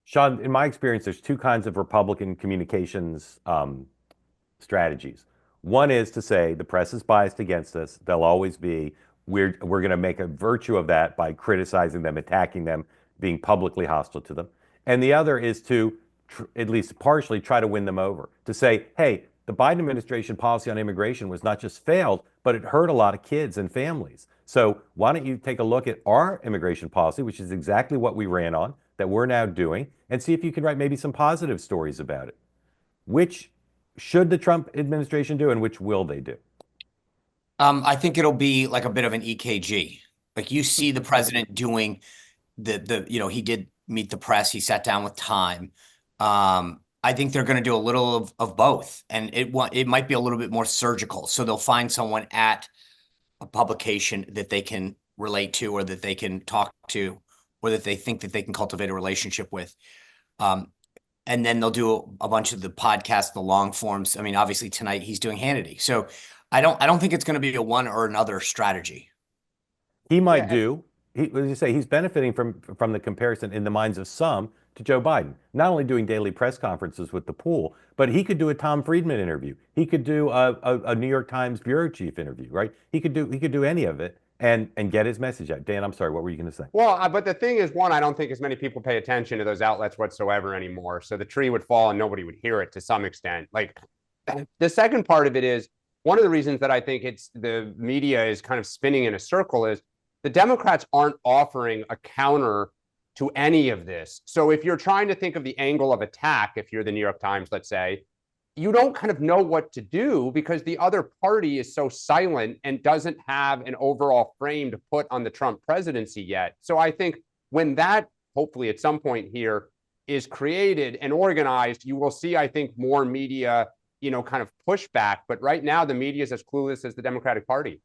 Sean, in my experience, there's two kinds of Republican communications strategies. One is to say the press is biased against us. They'll always be. We're going to make a virtue of that by criticizing them, attacking them, being publicly hostile to them. And the other is to at least partially try to win them over. To say, hey, the Biden administration policy on immigration was not just failed, but it hurt a lot of kids and families. So why don't you take a look at our immigration policy, which is exactly what we ran on, that we're now doing, and see if you can write maybe some positive stories about it. Which should the Trump administration do, and which will they do? I think it'll be like a bit of an EKG. Like you see the president doing he did meet the press. He sat down with Time. I think they're going to do a little of both, and it might be a little bit more surgical. So they'll find someone at a publication that they can relate to, or that they can talk to, or that they think that they can cultivate a relationship with. And then they'll do a bunch of the podcasts, the long forms. I mean, obviously tonight he's doing Hannity. So I don't think it's going to be a one or another strategy. He might Yeah, do. As you say, he's benefiting from the comparison in the minds of some to Joe Biden. Not only doing daily press conferences with the pool, but he could do a Tom Friedman interview. He could do a New York Times bureau chief interview, right? He could do any of it and get his message out. Dan, I'm sorry, what were you going to say? well, but the thing is, one, I don't think as many people pay attention to those outlets whatsoever anymore. So the tree would fall and nobody would hear it to some extent. Like the second part of it is one of the reasons that I think it's the media is kind of spinning in a circle is the Democrats aren't offering a counter to any of this. So if you're trying to think of the angle of attack, if you're the New York Times, let's say, you don't kind of know what to do because the other party is so silent and doesn't have an overall frame to put on the Trump presidency yet. So I think when that, hopefully at some point here, is created and organized, you will see, I think, more media, kind of pushback. But right now, the media is as clueless as the Democratic Party.